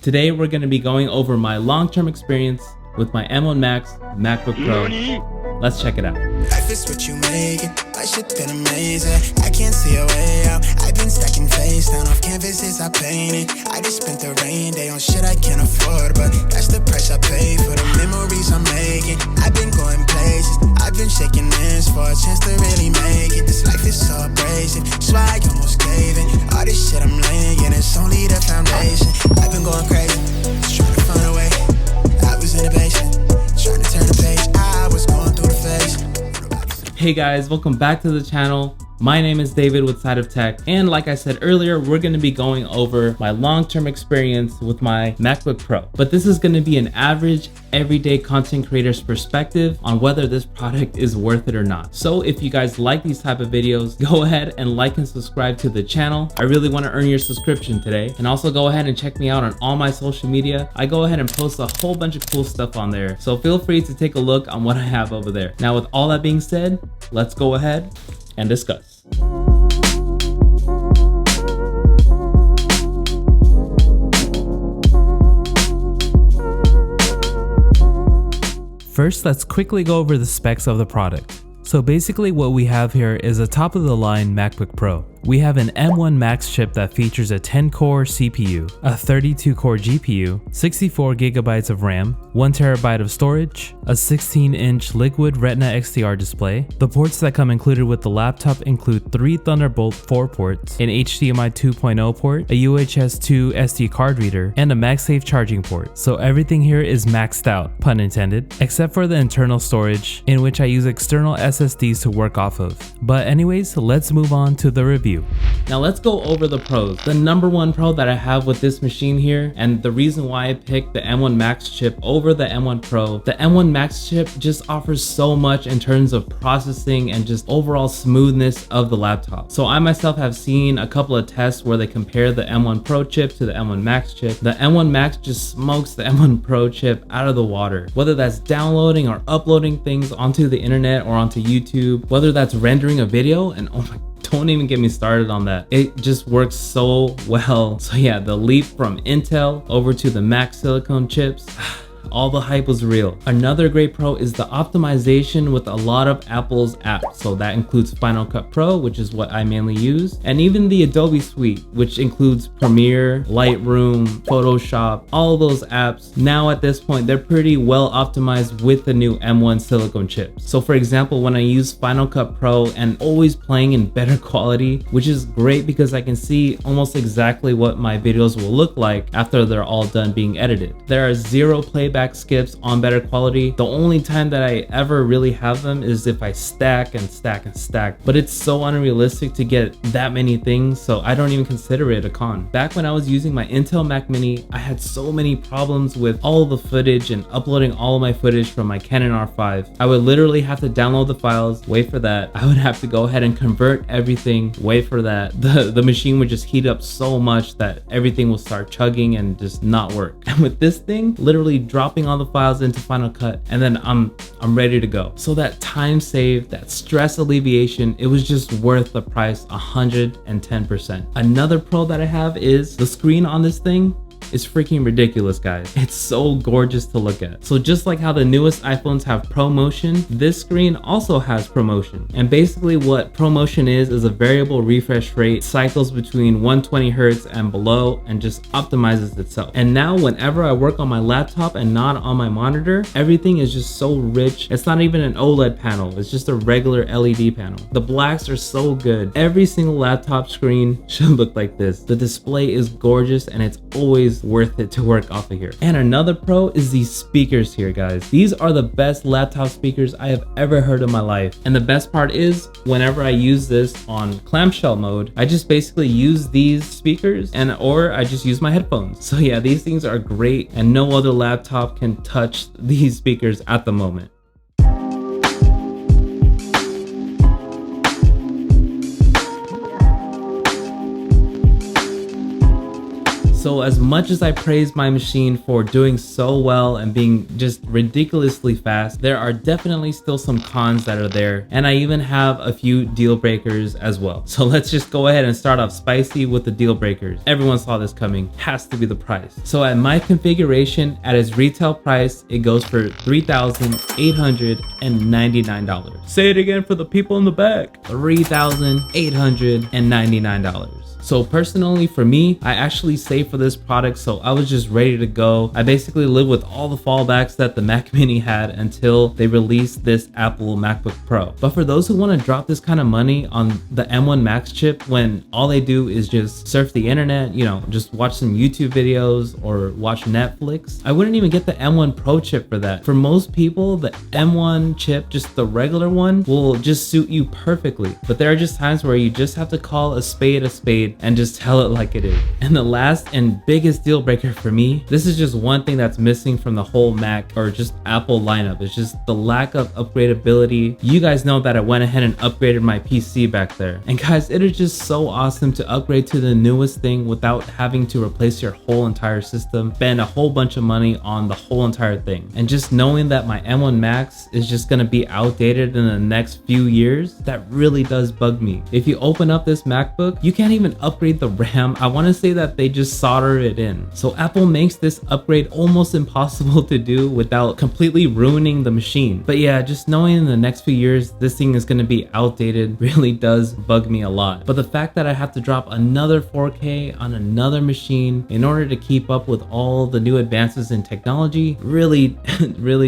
Today we're going to be going over my long-term experience with my M1 Max MacBook Pro. Let's check it out. Life is what you make it. My shit been amazing. I can't see a way out. I've been stacking face down off canvases I painted. I just spent the rain day on shit I can't afford, but that's the price I pay for the memories I'm making. I've been going places. I've been shaking hands for a chance to really make it. This life is so abrasive. Swag almost gave it. All this shit I'm laying, it's only the foundation. I've been going crazy, just trying to find a way. I was in the basement, trying to turn the page. I was going through the phase. Hey guys, welcome back to the channel. My name is David with Side of Tech, and like I said earlier, we're going to be going over my long-term experience with my MacBook Pro. But this is going to be an average, everyday content creator's perspective on whether this product is worth it or not. So if you guys like these type of videos, go ahead and like and subscribe to the channel. I really want to earn your subscription today. And also go ahead and check me out on all my social media. I go ahead and post a whole bunch of cool stuff on there. So feel free to take a look on what I have over there. Now with all that being said, let's go ahead and discuss. First, let's quickly go over the specs of the product. So basically what we have here is a top of the line MacBook Pro. We have an M1 Max chip that features a 10-core CPU, a 32-core GPU, 64 GB of RAM, 1 TB of storage, a 16-inch liquid Retina XDR display. The ports that come included with the laptop include 3 Thunderbolt 4 ports, an HDMI 2.0 port, a UHS 2 SD card reader, and a MagSafe charging port. So everything here is maxed out, pun intended, except for the internal storage, in which I use external SSDs to work off of. But anyways, let's move on to the review. Now let's go over the pros. The number one pro that I have with this machine here, and the reason why I picked the M1 Max chip over the M1 Pro, the M1 Max chip just offers so much in terms of processing and just overall smoothness of the laptop. So I myself have seen a couple of tests where they compare the M1 Pro chip to the M1 Max chip. The M1 Max just smokes the M1 Pro chip out of the water. Whether that's downloading or uploading things onto the internet or onto YouTube, whether that's rendering a video, and oh my, don't even get me started on that. It just works so well. So yeah, the leap from Intel over to the Max silicone chips, all the hype was real. Another great pro is the optimization with a lot of Apple's apps. So that includes Final Cut Pro, which is what I mainly use, and even the Adobe Suite, which includes Premiere, Lightroom, Photoshop, all those apps. Now at this point, they're pretty well optimized with the new M1 silicone chips. So for example, when I use Final Cut Pro and always playing in better quality, which is great because I can see almost exactly what my videos will look like after they're all done being edited. There are 0 playback skips on better quality. The only time that I ever really have them is if I stack and stack and stack, but it's so unrealistic to get that many things, so I don't even consider it a con. Back when I was using my Intel Mac Mini, I had so many problems with all the footage and uploading all of my footage from my Canon R5. I would literally have to download the files, wait for that. I would have to go ahead and convert everything, wait for that. The machine would just heat up so much that everything will start chugging and just not work. And with this thing, literally dropping all the files into Final Cut and then I'm ready to go. So that time saved, that stress alleviation, it was just worth the price 110%. Another pro that I have is the screen on this thing is freaking ridiculous, guys. It's so gorgeous to look at. So just like how the newest iPhones have ProMotion, this screen also has ProMotion. And basically what ProMotion is a variable refresh rate, cycles between 120 Hertz and below, and just optimizes itself. And now whenever I work on my laptop and not on my monitor, everything is just so rich. It's not even an OLED panel, it's just a regular LED panel. The blacks are so good. Every single laptop screen should look like this. The display is gorgeous and it's always worth it to work off of here. And another pro is these speakers here, guys. These are the best laptop speakers I have ever heard in my life. And the best part is whenever I use this on clamshell mode, I just basically use these speakers or I just use my headphones. So yeah, these things are great and no other laptop can touch these speakers at the moment. So as much as I praise my machine for doing so well and being just ridiculously fast, there are definitely still some cons that are there, and I even have a few deal breakers as well. So let's just go ahead and start off spicy with the deal breakers. Everyone saw this coming, has to be the price. So at my configuration, at its retail price, it goes for $3,899. Say it again for the people in the back. $3,899. So personally for me, I actually saved for this product, so I was just ready to go. I basically lived with all the fallbacks that the Mac Mini had until they released this Apple MacBook Pro. But for those who want to drop this kind of money on the M1 Max chip when all they do is just surf the internet, you know, just watch some YouTube videos or watch Netflix, I wouldn't even get the M1 Pro chip for that. For most people, the M1 chip, just the regular one, will just suit you perfectly. But there are just times where you just have to call a spade and just tell it like it is. And the last and biggest deal breaker for me, this is just one thing that's missing from the whole Mac or just Apple lineup. It's just the lack of upgradability. You guys know that I went ahead and upgraded my PC back there. And guys, it is just so awesome to upgrade to the newest thing without having to replace your whole entire system, spend a whole bunch of money on the whole entire thing. And just knowing that my M1 Max is just gonna be outdated in the next few years, that really does bug me. If you open up this MacBook, you can't even upgrade the RAM. I want to say that they just solder it in. So Apple makes this upgrade almost impossible to do without completely ruining the machine. But yeah, just knowing in the next few years this thing is going to be outdated really does bug me a lot. But the fact that I have to drop another 4K on another machine in order to keep up with all the new advances in technology really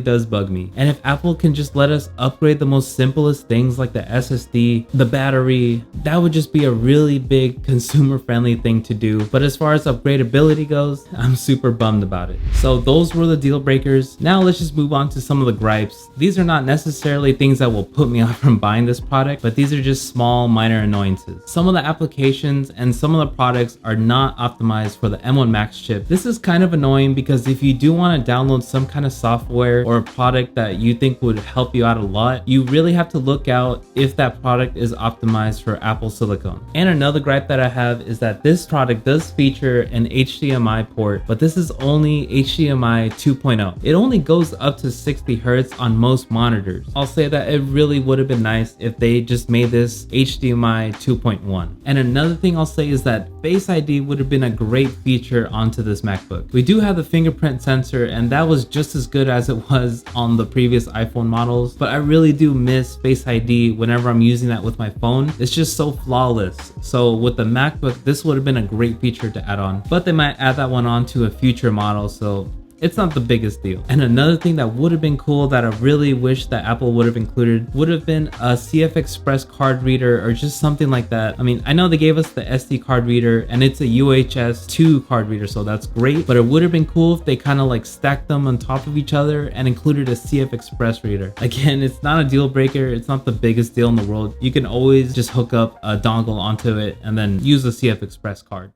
does bug me. And if Apple can just let us upgrade the most simplest things like the SSD, the battery, that would just be a really big consumer friendly thing to do. But as far as upgradability goes, I'm super bummed about it. So those were the deal breakers. Now let's just move on to some of the gripes. These are not necessarily things that will put me off from buying this product, but these are just small minor annoyances. Some of the applications and some of the products are not optimized for the M1 Max chip. This is kind of annoying because if you do want to download some kind of software or a product that you think would help you out a lot, you really have to look out if that product is optimized for Apple Silicon. And another gripe that I have is that this product does feature an HDMI port, but this is only HDMI 2.0. It only goes up to 60 Hz on most monitors. I'll say that it really would have been nice if they just made this HDMI 2.1. And another thing I'll say is that Face ID would have been a great feature onto this MacBook. We do have the fingerprint sensor, and that was just as good as it was on the previous iPhone models, but I really do miss Face ID whenever I'm using that with my phone. It's just so flawless. So with the MacBook, this would have been a great feature to add on, but they might add that one on to a future model, so it's not the biggest deal. And another thing that would have been cool that I really wish that Apple would have included would have been a CF Express card reader or just something like that. I mean, I know they gave us the SD card reader and it's a UHS 2 card reader, so that's great, but it would have been cool if they kind of like stacked them on top of each other and included a CF Express reader. Again, it's not a deal breaker. It's not the biggest deal in the world. You can always just hook up a dongle onto it and then use the CF Express card.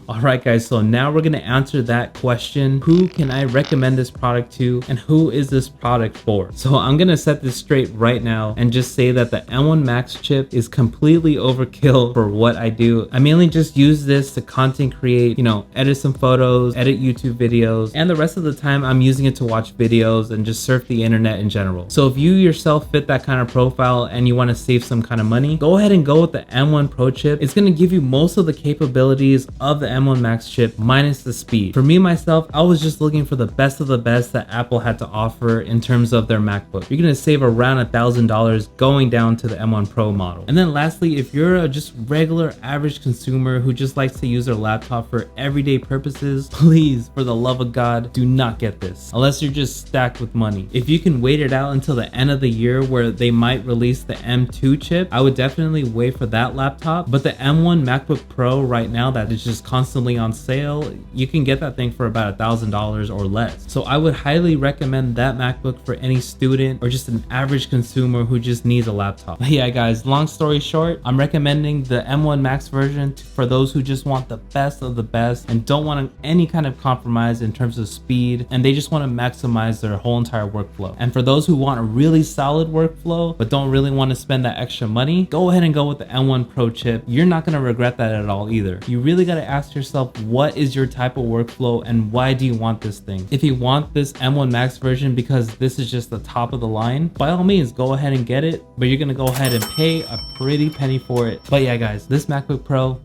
Alright guys, so now we're going to answer that question. Who can I recommend this product to and who is this product for? So I'm going to set this straight right now and just say that the M1 Max chip is completely overkill for what I do. I mainly just use this to content create, you know, edit some photos, edit YouTube videos, and the rest of the time I'm using it to watch videos and just surf the internet in general. So if you yourself fit that kind of profile and you want to save some kind of money, go ahead and go with the M1 Pro chip. It's going to give you most of the capabilities of the M1 Max chip minus the speed. For me myself, I was just looking for the best of the best that Apple had to offer in terms of their MacBook. You're gonna save around $1,000 going down to the M1 Pro model. And then lastly, if you're a just regular average consumer who just likes to use their laptop for everyday purposes, please, for the love of God, do not get this unless you're just stacked with money. If you can wait it out until the end of the year where they might release the M2 chip, I would definitely wait for that laptop. But the M1 MacBook Pro right now that is just constantly constantly on sale, you can get that thing for about $1,000 or less. So I would highly recommend that MacBook for any student or just an average consumer who just needs a laptop. But yeah guys, long story short, I'm recommending the M1 Max version for those who just want the best of the best and don't want any kind of compromise in terms of speed, and they just want to maximize their whole entire workflow. And for those who want a really solid workflow but don't really want to spend that extra money, go ahead and go with the M1 Pro chip. You're not going to regret that at all either. You really got to ask yourself, what is your type of workflow and why do you want this thing? If you want this M1 Max version because this is just the top of the line, by all means go ahead and get it, but you're going to go ahead and pay a pretty penny for it. But yeah guys, this MacBook Pro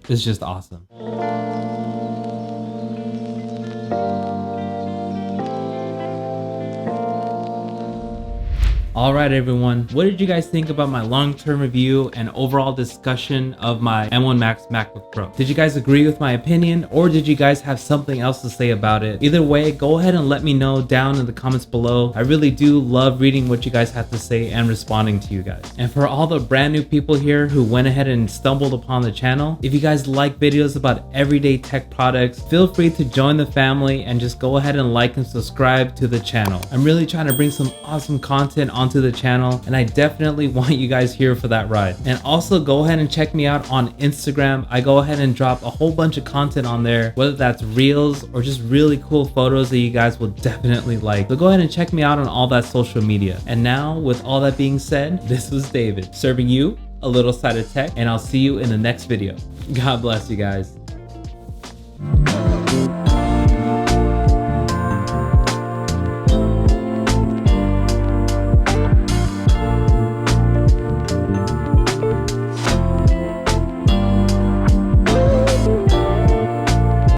is just awesome. Alright everyone, what did you guys think about my long-term review and overall discussion of my M1 Max MacBook Pro? Did you guys agree with my opinion, or did you guys have something else to say about it? Either way, go ahead and let me know down in the comments below. I really do love reading what you guys have to say and responding to you guys. And for all the brand new people here who went ahead and stumbled upon the channel, if you guys like videos about everyday tech products, feel free to join the family and just go ahead and like and subscribe to the channel. I'm really trying to bring some awesome content onto the channel, and I definitely want you guys here for that ride. And also go ahead and check me out on Instagram. I go ahead and drop a whole bunch of content on there, whether that's reels or just really cool photos that you guys will definitely like. So go ahead and check me out on all that social media. And now with all that being said, this was David serving you a little side of tech, and I'll see you in the next video. God bless you guys.